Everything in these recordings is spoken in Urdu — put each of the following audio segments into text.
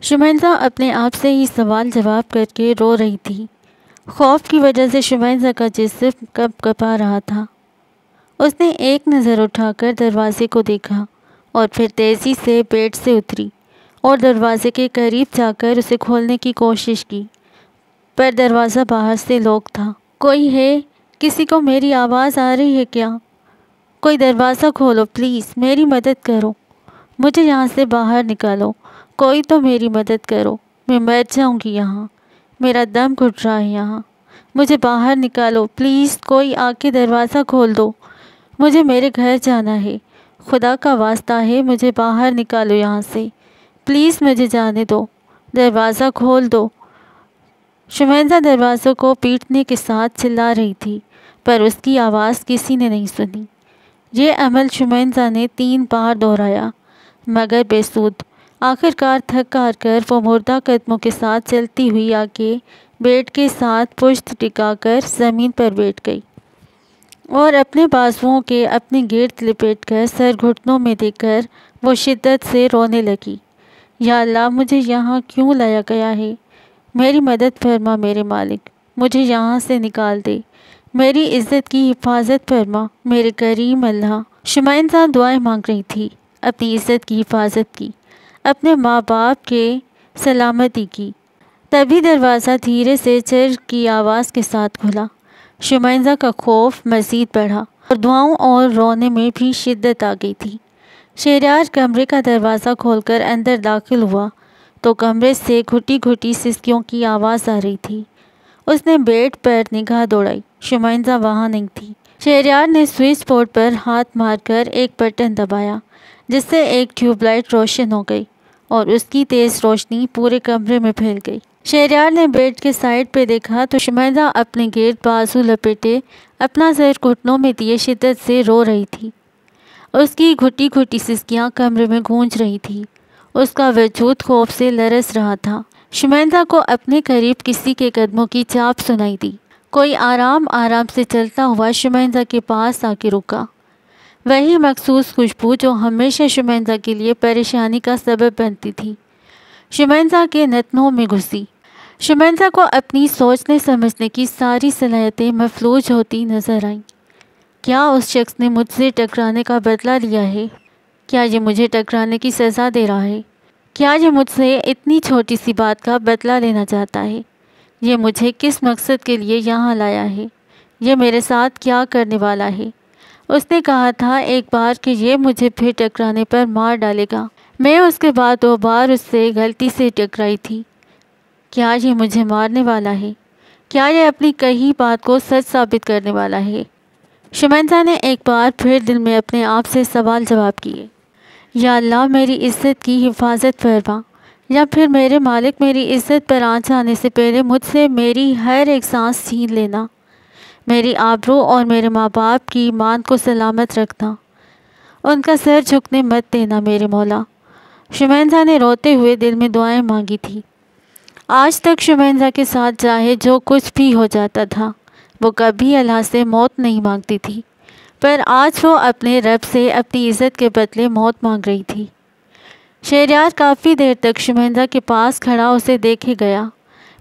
شمائنزا اپنے آپ سے ہی سوال جواب کر کے رو رہی تھی۔ خوف کی وجہ سے شمائنزا کا جسم کپ کپا رہا تھا۔ اس نے ایک نظر اٹھا کر دروازے کو دیکھا اور پھر تیزی سے بیڈ سے اتری اور دروازے کے قریب جا کر اسے کھولنے کی کوشش کی، پر دروازہ باہر سے لاک تھا۔ کوئی ہے؟ کسی کو میری آواز آ رہی ہے کیا؟ کوئی دروازہ کھولو پلیز، میری مدد کرو، مجھے یہاں سے باہر نکالو، کوئی تو میری مدد کرو، میں مر جاؤں گی یہاں، میرا دم گھٹ رہا ہے یہاں، مجھے باہر نکالو پلیز، کوئی آ کے دروازہ کھول دو، مجھے میرے گھر جانا ہے، خدا کا واسطہ ہے مجھے باہر نکالو یہاں سے، پلیز مجھے جانے دو، دروازہ کھول دو۔ شمائنزا دروازوں کو پیٹنے کے ساتھ چلا رہی تھی، پر اس کی آواز کسی نے نہیں سنی۔ یہ عمل شمائنزا نے 3 بار دہرایا، مگر بے سود۔ آخر کار تھک ہار کر وہ مردہ قدموں کے ساتھ چلتی ہوئی آ کے بیڈ کے ساتھ پشت ٹکا کر زمین پر بیٹھ گئی اور اپنے بازوؤں کے اپنے گرد لپیٹ کر سر گھٹنوں میں دے کر وہ شدت سے رونے لگی۔ یا اللہ، مجھے یہاں کیوں لایا گیا ہے؟ میری مدد فرما میرے مالک، مجھے یہاں سے نکال دے، میری عزت کی حفاظت فرما میرے کریم اللہ۔ شمائنزا دعائیں مانگ رہی تھی، اپنی عزت کی حفاظت کی، اپنے ماں باپ کے سلامتی کی۔ تبھی دروازہ دھیرے سے چر کی آواز کے ساتھ کھلا۔ شمائنزا کا خوف مزید بڑھا اور دعاؤں اور رونے میں بھی شدت آ گئی تھی۔ شہریار کمرے کا دروازہ کھول کر اندر داخل ہوا تو کمرے سے گھٹی گھٹی سسکیوں کی آواز آ رہی تھی۔ اس نے بیڈ پر نگاہ دوڑائی، شمائنزا وہاں نہیں تھی۔ شہریار نے سوئچ بورڈ پر ہاتھ مار کر ایک بٹن دبایا، جس سے ایک ٹیوب لائٹ روشن ہو گئی اور اس کی تیز روشنی پورے کمرے میں پھیل گئی۔ شہریار نے بیڈ کے سائڈ پہ دیکھا تو شمائنزا اپنے گرد بازو لپیٹے اپنا سر گھٹنوں میں دیے شدت سے رو رہی تھی۔ اس کی گھٹی گھٹی سسکیاں کمرے میں گونج رہی تھی، اس کا وجود خوف سے لرز رہا تھا۔ شمائنزا کو اپنے قریب کسی کے قدموں کی چاپ سنائی دی۔ کوئی آرام آرام سے چلتا ہوا شمائنزا کے پاس آ کے رکا، وہی مخصوص خوشبو جو ہمیشہ شمائنزا کے لیے پریشانی کا سبب بنتی تھی، شمائنزا کے نتنوں میں گھسی۔ شمائنزا کو اپنی سوچنے سمجھنے کی ساری صلاحیتیں مفلوج ہوتی نظر آئیں۔ کیا اس شخص نے مجھ سے ٹکرانے کا بدلہ لیا ہے؟ کیا یہ مجھے ٹکرانے کی سزا دے رہا ہے؟ کیا یہ مجھ سے اتنی چھوٹی سی بات کا بدلہ لینا چاہتا ہے؟ یہ مجھے کس مقصد کے لیے یہاں لایا ہے؟ یہ میرے ساتھ کیا کرنے والا ہے؟ اس نے کہا تھا ایک بار کہ یہ مجھے پھر ٹکرانے پر مار ڈالے گا۔ میں اس کے بعد 2 بار اس سے غلطی سے ٹکرائی تھی۔ کیا یہ مجھے مارنے والا ہے؟ کیا یہ اپنی کہی بات کو سچ ثابت کرنے والا ہے؟ شمائنزا نے ایک بار پھر دل میں اپنے آپ سے سوال جواب کیے۔ یا اللہ، میری عزت کی حفاظت فرما، یا پھر میرے مالک میری عزت پر آنچ آنے سے پہلے مجھ سے میری ہر ایک سانس چھین لینا، میری آبرو اور میرے ماں باپ کی ایمان کو سلامت رکھنا، ان کا سر جھکنے مت دینا میرے مولا۔ شمائنزا نے روتے ہوئے دل میں دعائیں مانگی تھی۔ آج تک شمائنزا کے ساتھ چاہے جو کچھ بھی ہو جاتا تھا، وہ کبھی اللہ سے موت نہیں مانگتی تھی، پر آج وہ اپنے رب سے اپنی عزت کے بدلے موت مانگ رہی تھی۔ شہریار کافی دیر تک شمائنزا کے پاس کھڑا اسے دیکھے گیا،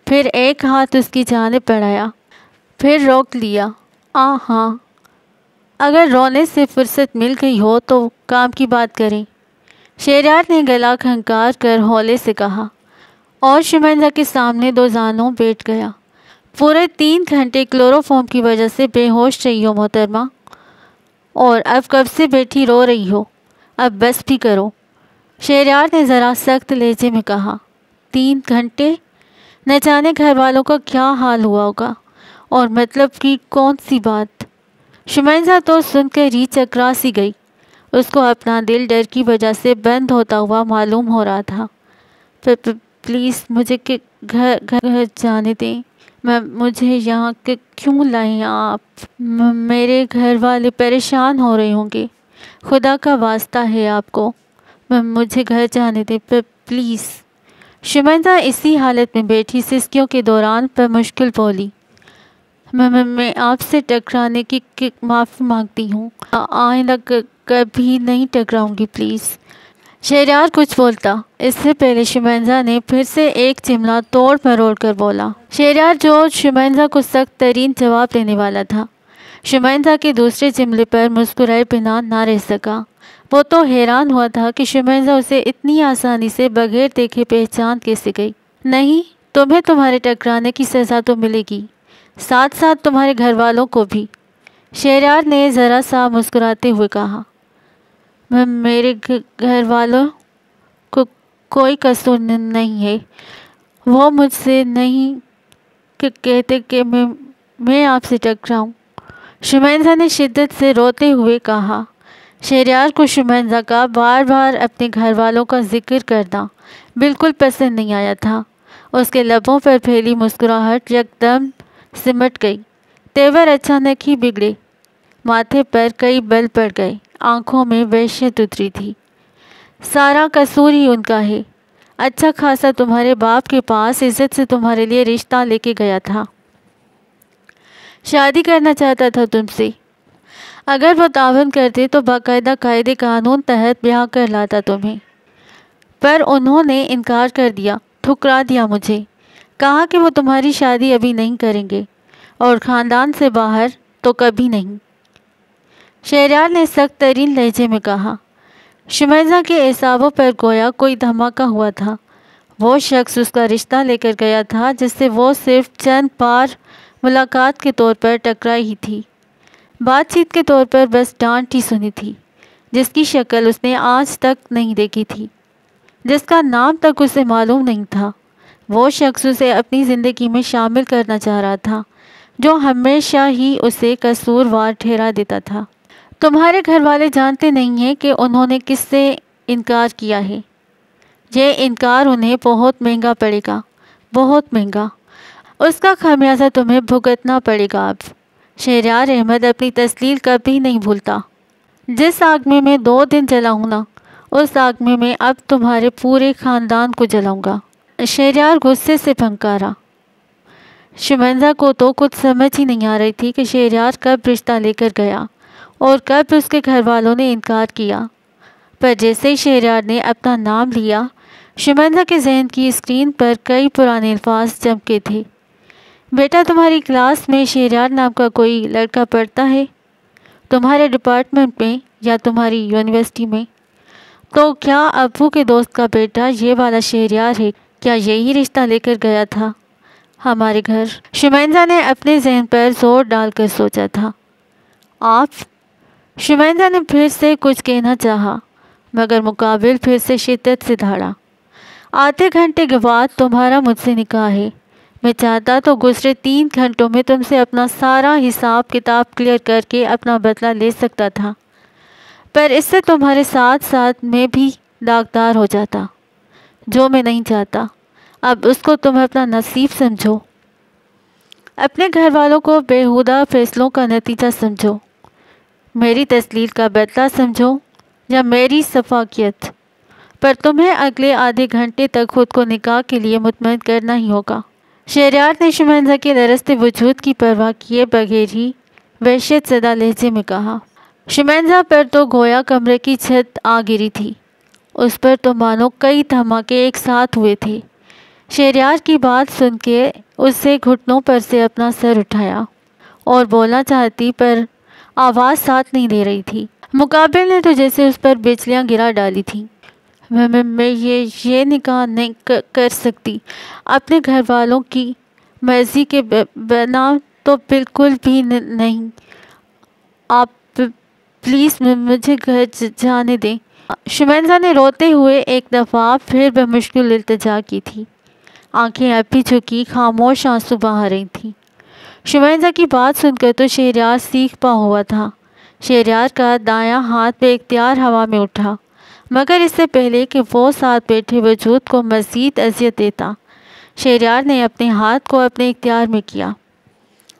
پھر ایک ہاتھ اس کی جانب بڑھایا، پھر روک لیا۔ ہاں، اگر رونے سے فرصت مل گئی ہو تو کام کی بات کریں، شہریار نے گلا کھنکار کر ہولے سے کہا، اور شمائنزا کے سامنے 2 زانوں بیٹھ گیا۔ پورے 3 گھنٹے کلوروفارم کی وجہ سے بے ہوش رہی ہو محترمہ، اور اب کب سے بیٹھی رو رہی ہو؟ اب بس بھی کرو، شہریار نے ذرا سخت لہجے میں کہا۔ 3 گھنٹے؟ نہ جانے گھر والوں کا کیا حال ہوا ہوگا، اور مطلب کی کون سی بات؟ شمائنزا تو سن کر ہی چکرا سی گئی، اس کو اپنا دل ڈر کی وجہ سے بند ہوتا ہوا معلوم ہو رہا تھا۔ پلیز مجھے گھر جانے دیں، مجھے یہاں کیوں لائیں آپ؟ میرے گھر والے پریشان ہو رہے ہوں گے، خدا کا واسطہ ہے آپ کو، مجھے گھر جانے دیں پلیز۔ شمائنزا اسی حالت میں بیٹھی سسکیوں کے دوران بمشکل بولی، میں آپ سے ٹکرانے کی معافی مانگتی ہوں، آئندہ کبھی نہیں ٹکراؤں گی پلیز۔ شہریار کچھ بولتا اس سے پہلے شمائنزا نے پھر سے ایک جملہ توڑ مروڑ کر بولا۔ شہریار جو شمائنزا کو سخت ترین جواب دینے والا تھا، شمائنزا کے دوسرے جملے پر مسکرائے بنا نہ رہ سکا۔ وہ تو حیران ہوا تھا کہ شمائنزا اسے اتنی آسانی سے بغیر دیکھے پہچان کیسے گئی۔ نہیں، تمہیں تمہارے ٹکرانے کی سزا تو ملے گی، ساتھ ساتھ تمہارے گھر والوں کو بھی، شہریار نے ذرا سا مسکراتے ہوئے کہا۔ میرے گھر والوں کو کوئی قصور نہیں ہے، وہ مجھ سے نہیں کہتے کہ میں آپ سے ٹکراؤں، شمائنزا نے شدت سے روتے ہوئے کہا۔ شہریار کو شمائنزا کا بار بار اپنے گھر والوں کا ذکر کرنا بالکل پسند نہیں آیا تھا۔ اس کے لبوں پر پھیلی مسکراہٹ یکدم سمٹ گئی، تیور اچانک ہی بگڑے، ماتھے پر کئی بل پڑ گئے، آنکھوں میں وحشت اتری تھی۔ سارا قصور ہی ان کا ہے، اچھا خاصا تمہارے باپ کے پاس عزت سے تمہارے لیے رشتہ لے کے گیا تھا، شادی کرنا چاہتا تھا تم سے، اگر وہ تعاون کرتے تو باقاعدہ قاعدے قانون تحت بیاہ کر لاتا تمہیں، پر انہوں نے انکار کر دیا، ٹھکرا دیا مجھے، کہا کہ وہ تمہاری شادی ابھی نہیں کریں گے اور خاندان سے باہر تو کبھی نہیں، شہریار نے سخت ترین لہجے میں کہا۔ شمائنزا کے اعصابوں پر گویا کوئی دھماکہ ہوا تھا۔ وہ شخص اس کا رشتہ لے کر گیا تھا جس سے وہ صرف چند بار ملاقات کے طور پر ٹکرائی ہی تھی، بات چیت کے طور پر بس ڈانٹ ہی سنی تھی، جس کی شکل اس نے آج تک نہیں دیکھی تھی، جس کا نام تک اسے معلوم نہیں تھا۔ وہ شخص اسے اپنی زندگی میں شامل کرنا چاہ رہا تھا، جو ہمیشہ ہی اسے قصوروار ٹھہرا دیتا تھا۔ تمہارے گھر والے جانتے نہیں ہیں کہ انہوں نے کس سے انکار کیا ہے، یہ انکار انہیں بہت مہنگا پڑے گا، بہت مہنگا، اس کا خمیازہ تمہیں بھگتنا پڑے گا۔ اب شہریار احمد اپنی تسلیل کبھی نہیں بھولتا، جس آگ میں 2 دن جلاؤں نا، اس آگ میں اب تمہارے پورے خاندان کو جلاؤں گا، شہریار غصے سے پھنکارا۔ شمائنزا کو تو کچھ سمجھ ہی نہیں آ رہی تھی کہ شہریار کب رشتہ لے کر گیا اور کب اس کے گھر والوں نے انکار کیا، پر جیسے ہی شہریار نے اپنا نام لیا، شمائنزا کے ذہن کی اسکرین پر کئی پرانے الفاظ چمکے تھے۔ بیٹا، تمہاری کلاس میں شہریار نام کا کوئی لڑکا پڑھتا ہے، تمہارے ڈپارٹمنٹ میں یا تمہاری یونیورسٹی میں؟ تو کیا ابو کے دوست کا بیٹا یہ والا شہریار ہے؟ کیا یہی رشتہ لے کر گیا تھا ہمارے گھر؟ شمائنزا نے اپنے ذہن پر زور ڈال کر سوچا تھا۔ آپ؟ شمائنزا نے پھر سے کچھ کہنا چاہا، مگر مقابل پھر سے شدت سے دھاڑا۔ آدھے گھنٹے کے بعد تمہارا مجھ سے نکاح ہے، میں چاہتا تو گزرے 3 گھنٹوں میں تم سے اپنا سارا حساب کتاب کلیئر کر کے اپنا بدلہ لے سکتا تھا، پر اس سے تمہارے ساتھ ساتھ میں بھی داغدار ہو جاتا، جو میں نہیں چاہتا۔ اب اس کو تم اپنا نصیب سمجھو، اپنے گھر والوں کو بیہودہ فیصلوں کا نتیجہ سمجھو، میری تسلیل کا بدلہ سمجھو یا میری شفقت، پر تمہیں اگلے آدھے گھنٹے تک خود کو نکاح کے لیے مطمئن کرنا ہی ہوگا۔ شہریار نے شمائنزا کے لرزتے وجود کی پرواہ کیے بغیر ہی وحشت زدہ لہجے میں کہا۔ شمائنزا پر تو گویا کمرے کی چھت آ گری تھی، اس پر تو مانو کئی دھماکے ایک ساتھ ہوئے تھے۔ شہریار کی بات سن کے اس سے گھٹنوں پر سے اپنا سر اٹھایا اور بولنا چاہتی پر آواز ساتھ نہیں دے رہی تھی۔ مقابل نے تو جیسے اس پر بجلیاں گرا ڈالی تھیں۔ میں یہ نکاح نہیں کر سکتی، اپنے گھر والوں کی مرضی کے بنا تو بالکل بھی نہیں، آپ پلیز مجھے گھر جانے دیں۔ شمائنزا نے روتے ہوئے ایک دفعہ پھر بمشکل التجا کی تھی، آنکھیں اب بھی جھکی خاموش آنسو بہا رہی تھیں۔ شمائنزا کی بات سن کر تو شہریار سیخ پا ہوا تھا۔ شہریار کا دایاں ہاتھ بے اختیار ہوا میں اٹھا، مگر اس سے پہلے کہ وہ ساتھ بیٹھے وجود کو مزید اذیت دیتا، شہریار نے اپنے ہاتھ کو اپنے اختیار میں کیا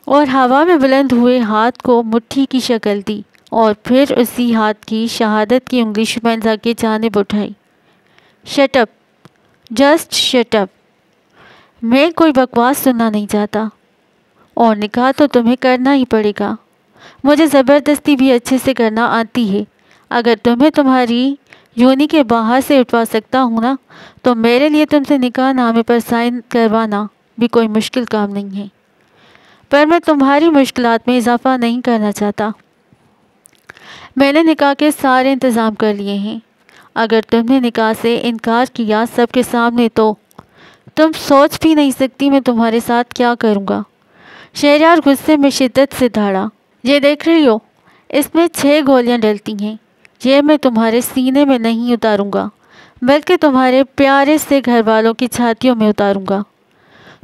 اور ہوا میں بلند ہوئے ہاتھ کو مٹھی کی شکل دی اور پھر اسی ہاتھ کی شہادت کی انگلی شمائنزا کی جانب اٹھائی۔ Shut up, just shut up, میں کوئی بکواس سننا نہیں چاہتا، اور نکاح تو تمہیں کرنا ہی پڑے گا، مجھے زبردستی بھی اچھے سے کرنا آتی ہے، اگر تمہیں تمہاری یونی کے باہر سے اٹھوا سکتا ہوں نا، تو میرے لیے تم سے نکاح نامے پر سائن کروانا بھی کوئی مشکل کام نہیں ہے، پر میں تمہاری مشکلات میں اضافہ نہیں کرنا چاہتا۔ میں نے نکاح کے سارے انتظام کر لیے ہیں، اگر تم نے نکاح سے انکار کیا سب کے سامنے تو تم سوچ بھی نہیں سکتی میں تمہارے ساتھ کیا کروں گا۔ شہریار غصے میں شدت سے دھاڑا، یہ دیکھ رہی ہو، اس میں 6 گولیاں ڈلتی ہیں، یہ میں تمہارے سینے میں نہیں اتاروں گا بلکہ تمہارے پیارے سے گھر والوں کی چھاتیوں میں اتاروں گا۔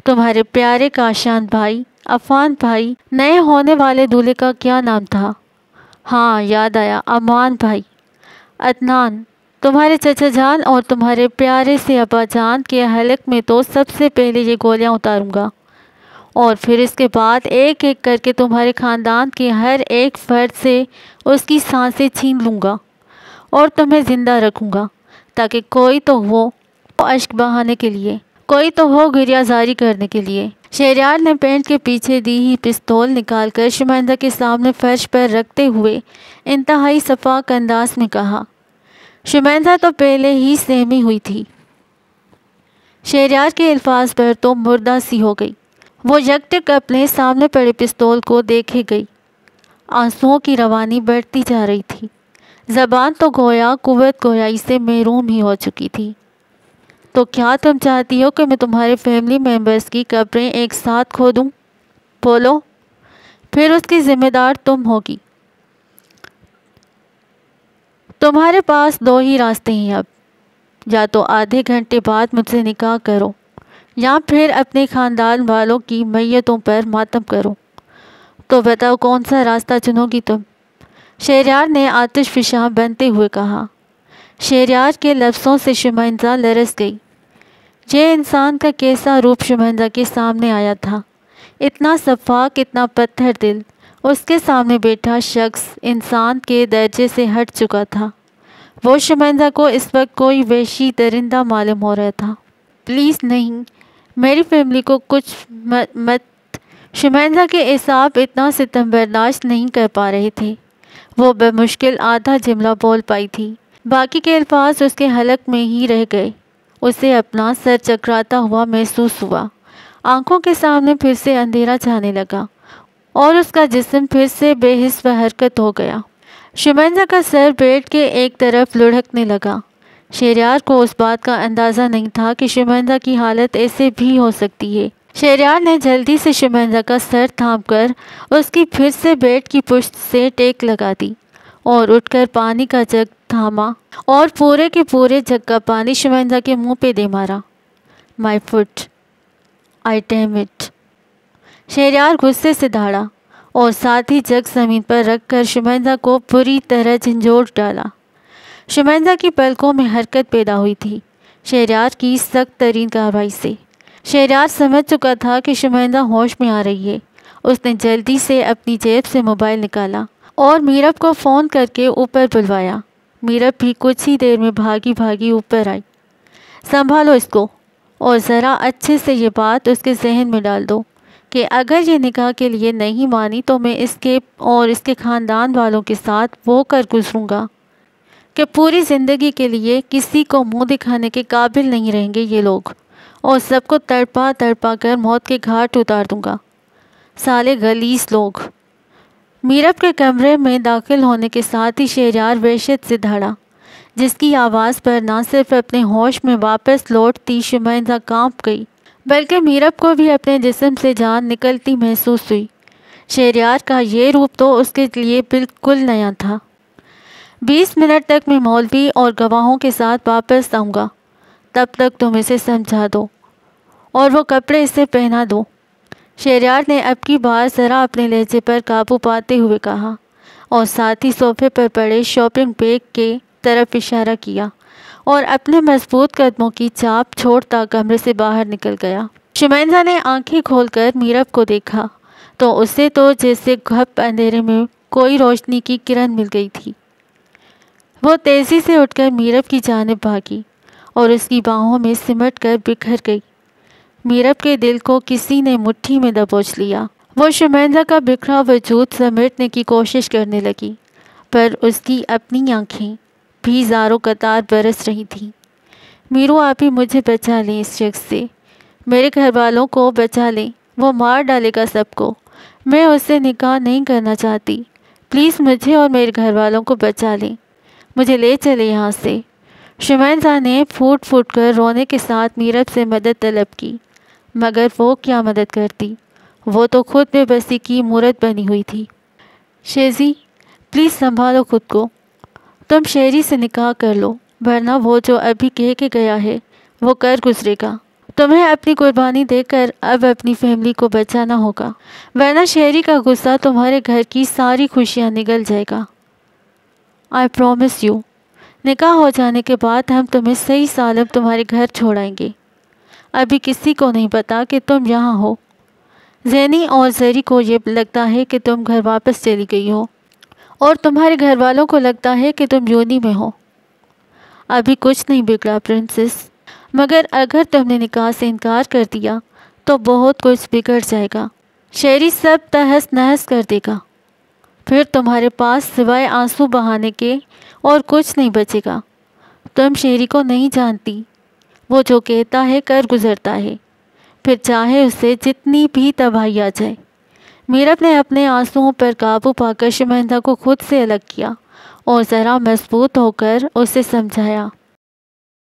تمہارے پیارے کاشان بھائی، عفان بھائی، نئے ہونے والے دولہے کا کیا نام تھا؟ ہاں یاد آیا، امان بھائی، عدنان، تمہارے چچا جان اور تمہارے پیارے سے ابا جان کے حلق میں تو سب سے پہلے یہ گولیاں اتاروں گا، اور پھر اس کے بعد ایک ایک کر کے تمہارے خاندان کے ہر ایک فرد سے اس کی سانسیں چھین لوں گا اور تمہیں زندہ رکھوں گا، تاکہ کوئی تو ہو اشک بہانے کے لیے، کوئی تو ہو گریہ زاری کرنے کے لیے۔ شہریار نے پینٹ کے پیچھے دی ہی پستول نکال کر شمائندہ کے سامنے فرش پر رکھتے ہوئے انتہائی شفاق انداز میں کہا۔ شمائندہ تو پہلے ہی سہمی ہوئی تھی، شہریار کے الفاظ پر تو مردہ سی ہو گئی۔ وہ یکٹک اپنے سامنے پڑے پستول کو دیکھے گئی، آنسوؤں کی روانی بڑھتی جا رہی تھی، زبان تو گویا قوت گویائی سے محروم ہی ہو چکی تھی۔ تو کیا تم چاہتی ہو کہ میں تمہارے فیملی ممبرز کی قبریں ایک ساتھ کھودوں؟ بولو، پھر اس کی ذمہ دار تم ہوگی۔ تمہارے پاس 2 ہی راستے ہیں اب، یا تو آدھے گھنٹے بعد مجھ سے نکاح کرو یا پھر اپنے خاندان والوں کی میتوں پر ماتم کرو۔ تو بتاؤ کون سا راستہ چنو گی تم؟ شہریار نے آتش فشاں بنتے ہوئے کہا۔ شہریار کے لفظوں سے شمائندہ لرز گئی۔ یہ انسان کا کیسا روپ شمائندہ کے سامنے آیا تھا، اتنا شفاق، اتنا پتھر دل۔ اس کے سامنے بیٹھا شخص انسان کے درجے سے ہٹ چکا تھا۔ وہ شمائندہ کو اس وقت کوئی وحشی درندہ معلوم ہو رہا تھا۔ پلیز نہیں، میری فیملی کو کچھ مت۔ شمائندہ کے اعصاب اتنا ستم برداشت نہیں کر پا رہے تھے۔ وہ بمشکل آدھا جملہ بول پائی تھی، باقی کے الفاظ اس کے حلق میں ہی رہ گئے۔ اسے اپنا سر چکراتا ہوا محسوس ہوا، آنکھوں کے سامنے پھر سے اندھیرا چھانے لگا اور اس کا جسم پھر سے بے حس و حرکت ہو گیا۔ شمائندہ کا سر بیڈ کے ایک طرف لڑھکنے لگا۔ شہریار کو اس بات کا اندازہ نہیں تھا کہ شمائندہ کی حالت ایسے بھی ہو سکتی ہے۔ شہریار نے جلدی سے شمائندہ کا سر تھام کر اس کی پھر سے بیڈ کی پشت سے ٹیک لگا دی اور اٹھ کر پانی کا جگ تھاما اور پورے کے پورے جگ کا پانی شمائندہ کے منہ پہ دے مارا۔ My foot, I damn it. Shehryar غصے سے دھاڑا اور ساتھ ہی جگ زمین پر رکھ کر شمائندہ کو بری طرح جھنجھوڑ ڈالا۔ شمائندہ کی پلکوں میں حرکت پیدا ہوئی تھی شہریار کی سخت ترین کارروائی سے۔ شہریار سمجھ چکا تھا کہ شمائندہ ہوش میں آ رہی ہے۔ اس نے جلدی سے اپنی جیب سے موبائل نکالا اور میرب کو فون کر کے اوپر بلوایا۔ میرب بھی کچھ ہی دیر میں بھاگی بھاگی اوپر آئی۔ سنبھالو اس کو، اور ذرا اچھے سے یہ بات اس کے ذہن میں ڈال دو کہ اگر یہ نکاح کے لیے نہیں مانی تو میں اس کے اور اس کے خاندان والوں کے ساتھ وہ کر گزروں گا کہ پوری زندگی کے لیے کسی کو منہ دکھانے کے قابل نہیں رہیں گے یہ لوگ، اور سب کو تڑپا تڑپا کر موت کے گھاٹ اتار دوں گا، سالے غلیظ لوگ۔ میرب کے کمرے میں داخل ہونے کے ساتھ ہی شہریار وحشت سے دھڑا، جس کی آواز پر نہ صرف اپنے ہوش میں واپس لوٹتی شمائندہ کانپ گئی بلکہ میرب کو بھی اپنے جسم سے جان نکلتی محسوس ہوئی۔ شہریار کا یہ روپ تو اس کے لیے بالکل نیا تھا۔ 20 منٹ تک میں مولوی اور گواہوں کے ساتھ واپس آؤں گا، تب تک تم اسے سمجھا دو اور وہ کپڑے اسے پہنا دو۔ شہریار نے اب کی بار ذرا اپنے لہجے پر قابو پاتے ہوئے کہا اور ساتھ ہی صوفے پر پڑے شاپنگ بیگ کے طرف اشارہ کیا اور اپنے مضبوط قدموں کی چاپ چھوڑتا کمرے سے باہر نکل گیا۔ شمائندہ نے آنکھیں کھول کر میرب کو دیکھا تو اسے تو جیسے گھپ اندھیرے میں کوئی روشنی کی کرن مل گئی تھی۔ وہ تیزی سے اٹھ کر میرب کی جانب بھاگی اور اس کی باہوں میں سمٹ کر بکھر گئی۔ میرب کے دل کو کسی نے مٹھی میں دبوچ لیا۔ وہ شمائندہ کا بکھرا وجود سمیٹنے کی کوشش کرنے لگی، پر اس کی اپنی آنکھیں بھی زاروں قطار برس رہی تھیں۔ میرو آپ ہی مجھے بچا لیں اس شخص سے، میرے گھر والوں کو بچا لیں، وہ مار ڈالے گا سب کو، میں اس سے نکاح نہیں کرنا چاہتی، پلیز مجھے اور میرے گھر والوں کو بچا لیں، مجھے لے چلے یہاں سے۔ شمائنزا نے پھوٹ پھوٹ کر رونے کے ساتھ میرب سے مدد طلب کی، مگر وہ کیا مدد کرتی، وہ تو خود بے بسی کی مورت بنی ہوئی تھی۔ شیزی پلیز سنبھالو خود کو، تم شہری سے نکاح کر لو، ورنہ وہ جو ابھی کہہ کے گیا ہے وہ کر گزرے گا۔ تمہیں اپنی قربانی دے کر اب اپنی فیملی کو بچانا ہوگا، ورنہ شہری کا غصہ تمہارے گھر کی ساری خوشیاں نگل جائے گا۔ آئی پرومس یو، نکاح ہو جانے کے بعد ہم تمہیں صحیح سالم تمہارے گھر چھوڑائیں گے، ابھی کسی کو نہیں پتا کہ تم یہاں ہو۔ زینی اور زری کو یہ لگتا ہے کہ تم گھر واپس چلی گئی ہو، اور تمہارے گھر والوں کو لگتا ہے کہ تم یونی میں ہو۔ ابھی کچھ نہیں بگڑا پرنسس، مگر اگر تم نے نکاح سے انکار کر دیا تو بہت کچھ بگڑ جائے گا، شہری سب تہس نہس کر دے گا، پھر تمہارے پاس سوائے آنسو بہانے کے اور کچھ نہیں بچے گا۔ تم شہری کو نہیں جانتی، وہ جو کہتا ہے کر گزرتا ہے، پھر چاہے اس سے جتنی بھی تباہی آ جائے۔ میرب نے اپنے آنسوؤں پر قابو پا کر شمائنزا کو خود سے الگ کیا اور ذرا مضبوط ہو کر اسے سمجھایا،